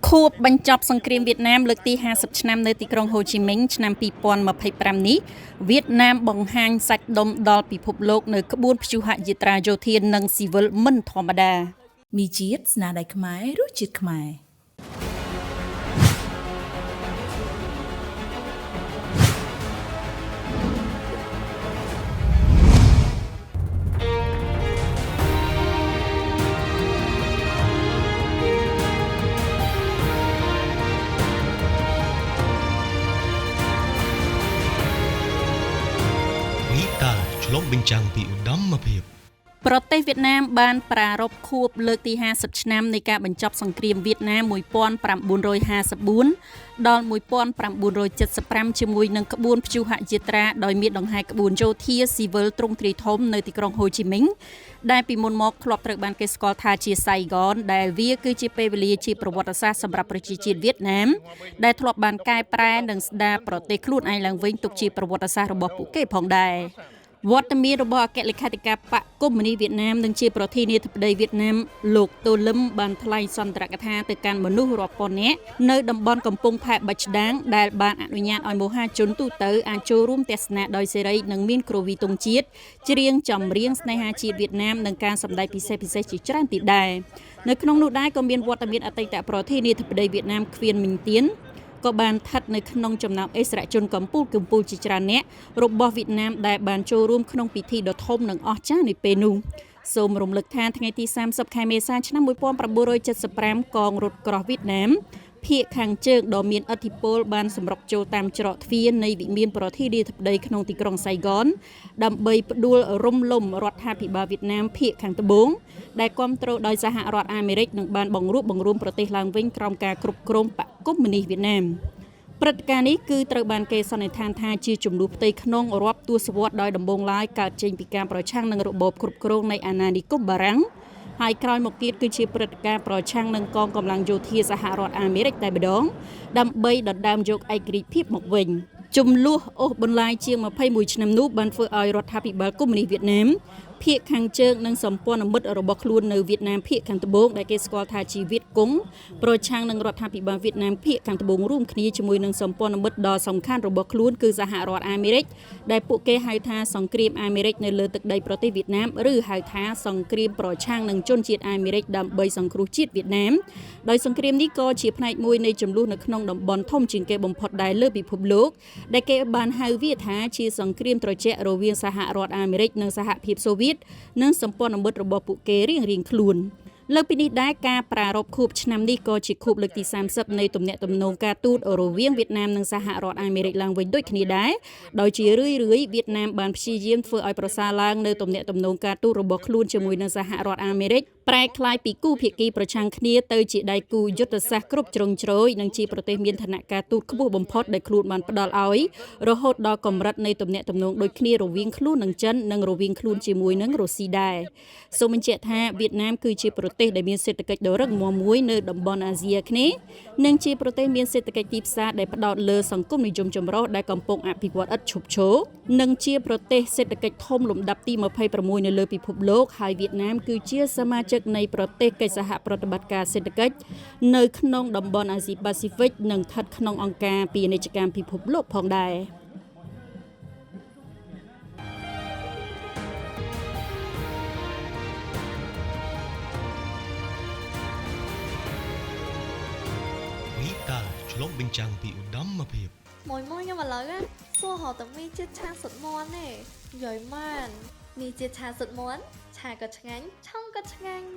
ខួបបញ្ចប់សង្គ្រាមវៀតណាមលើកទី50ឆ្នាំនៅទីក្រុងហូជីមិញឆ្នាំ2025នេះវៀតណាមបង្ហាញសាច់ដុំដល់ពិភពលោកនៅក្បួនព្យុហយាត្រាយោធានិងស៊ីវិលមិនធម្មតាមីជាតិស្នាដៃខ្មែររសជាតិខ្មែរឆ្លុះបញ្ចាំងពីឧត្តមភាពប្រទេសវៀតណាមបានប្រារព្ធខួបលើកទី50ឆ្នាំនៃការបញ្ចប់សង្គ្រាមវៀតណាម1954ដល់1975ជាមួយនឹងក្បួនព្យុហយាត្រាដោយមានដង្ហែក្បួនយោធាស៊ីវិលទ្រង់ទ្រាយធំនៅទីក្រុងហូជីមិញដែលពីមុនមកធ្លាប់ត្រូវបានគេស្គាល់ថាជាសៃហ្គនដែលវាគឺជាពេលវេលាជាប្រវត្តិសាស្ត្រសម្រាប់ប្រជាជាតិវៀតណាមដែលធ្លាប់បានកែប្រែនិងស្ដារប្រទេសខ្លួនឯងឡើងវិញទុកជាប្រវត្តិសាស្ត្ររបស់ពួកគេផងដែរវត្តមានរបស់អគ្គលេខាធិការបកកុម្មុយនីសវៀតណាមនិងជាប្រធានាធិបតីវៀតណាមលោកតូលឹមបានថ្លែងសន្ទរកថាទៅកាន់មនុស្សរាប់ពាន់នាក់នៅតំបន់កំពង់ផែបាច់ដាងដែលបានអនុញ្ញាតឲ្យមហាជនទូទៅអាចចូលរួមទស្សនាដោយសេរីនិងមានគ្រវីទង់ជាតិច្រៀងចម្រៀងស្នេហាជាតិវៀតណាមនិងការសម្ដែងពិសេសជាច្រើនទៀតដែរនៅក្នុងនោះដែរក៏មានវត្តមានអតីតប្រធានាធិបតីវៀតណាមឃ្វៀនមីងទៀនក៏បានស្ថិតនៅក្នុងចំណោមអិសរាជជនកម្ពុជាជាច្រើនអ្នករបស់វៀតណាមដែលបានចូលរួមក្នុងពិធីដ៏ធំនិងអស្ចារ្យនៅពេលនោះសូមរំលឹកថាថ្ងៃទី30ខែមេសាឆ្នាំ1975កងរថក្រោះវៀតណាមភាគខាងជើងដ៏មានឥទ្ធិពលបានសម្រុកចូលតាមច្រកទ្វារនៃវិមានប្រធានាធិបតីក្នុងទីក្រុងសៃហ្គនដើម្បីផ្ដួលរំលំរដ្ឋាភិបាលវៀតណាមភាគខាងត្បូងដែលគ្រប់គ្រងដោយសហរដ្ឋអាមេរិកនិងបានបង្រួមប្រទេសឡើងវិញក្រោមការគ្រប់គ្រងបកកុម្មុយនីសវៀតណាមព្រឹត្តិការណ៍នេះគឺត្រូវបានគេសន្និដ្ឋានថាជាចំនួនផ្ទៃក្នុងរាប់ទសវត្សរ៍ដោយដំបូងឡើយកើតចេញពីការប្រឆាំងនឹងរបបគ្រប់គ្រងនៃអាណានិគមបារាំងហើយក្រោយមកទៀតគឺជាព្រឹត្តិការណ៍ប្រឆាំងនឹងកងកម្លាំងយោធាសហរដ្ឋអាមេរិកតែម្ដងដើម្បីដណ្ដើមយកឯករាជ្យភាពមកវិញចំនួនអូសបន្លាយជាង21ឆ្នាំនោះបានធ្វើឲ្យរដ្ឋាភិបាលកុម្មុយនីសវៀតណាមភាគខាងជើងនិងសម្ព័ន្ធមិត្តរបស់ខ្លួននៅវៀតណាមភាគខាងត្បូងដែលគេស្គាល់ថាជាវៀតកុងប្រឆាំងនឹងរដ្ឋាភិបាលវៀតណាមភាគខាងត្បូងរួមគ្នាជាមួយនឹងសម្ព័ន្ធមិត្តដ៏សំខាន់របស់ខ្លួនគឺសហរដ្ឋអាមេរិកដែលពួកគេហៅថាសង្គ្រាមអាមេរិកនៅលើទឹកដីប្រទេសវៀតណាមឬហៅថាសង្គ្រាមប្រឆាំងនឹងជនជាតិអាមេរិកដើម្បីសង្គ្រោះជាតិវៀតណាមដោយសង្គ្រាមនេះក៏ជាផ្នែកមួយនៃចំនួននៅក្នុងតំបន់ធំជាងគេបំផុតដែរលើពិភពលោកដែលគេបានហៅវាថាជាសង្គ្រាមត្រជាក់រវាងសហរដ្ឋអាមេរិកនិងសហភាពសូវៀតនិងសម្ព័ន្ធមិត្តរបស់ពួកគេរៀងៗខ្លួនលើពីនេះដែរការប្រារព្ធខួបឆ្នាំនេះក៏ជាខួបលើកទី30នៃទំនាក់ទំនងការទូតរវាងវៀតណាមនិងសហរដ្ឋអាមេរិកឡើងវិញដូចគ្នាដែរដោយជារឿយៗវៀតណាមបានព្យាយាមធ្វើឲ្យប្រសើរឡើងនៅទំនាក់ទំនងការទូតរបស់ខ្លួនជាមួយនឹងសហរដ្ឋអាមេរិកប្រែក្លាយពីគូភាគីប្រឆាំងគ្នាទៅជាដៃគូយុទ្ធសាស្ត្រគ្រប់ជ្រុងជ្រោយនិងជាប្រទេសមានឋានៈការទូតខ្ពស់បំផុតដែលខ្លួនបានផ្ដល់ឲ្យរហូតដល់កម្រិតនៃទំនាក់ទំនងដូចគ្នារវាងខ្លួននិងចិននិងរវាងខ្លួនជាមួយនឹងរុស្ស៊ីដែរសូមបញ្ជាក់ថាវៀតណាមគឺជាប្រទេសដែលមានសេដ្ឋកិច្ចដ៏រឹងមាំមួយនៅតំបន់អាស៊ីអាគ្នេយ៍និងជាប្រទេសមានសេដ្ឋកិច្ចទីផ្សារដែលផ្ដោតលើសង្គមនិយមចម្រុះដែលកំពុងអភិវឌ្ឍឥតឈប់ឈរនិងជាប្រទេសសេដ្ឋកិច្ចធំលំដាប់ទី26នៅលើពិភពលោកហើយវៀតណាមគឺជាសមាជិកនៃប្រទេសកិច្ចសហប្រតិបត្តិការសេដ្ឋកិច្ចនៅក្នុងតំបន់អាស៊ីប៉ាស៊ីហ្វិកនិងស្ថិតក្នុងអង្គការពាណិជ្ជកម្មពិភពលោកផងដែរឆ្លុះបញ្ចាំងពីឧត្តមភាពមួយខ្ញុំឥឡូវសួរហៅតែមីជាតិឆាសុតមន់ទេយាយម៉ានមីជាតិឆាសុតមន់ឆាក៏ឆ្ងាញ់ឆុងក៏ឆ្ងាញ់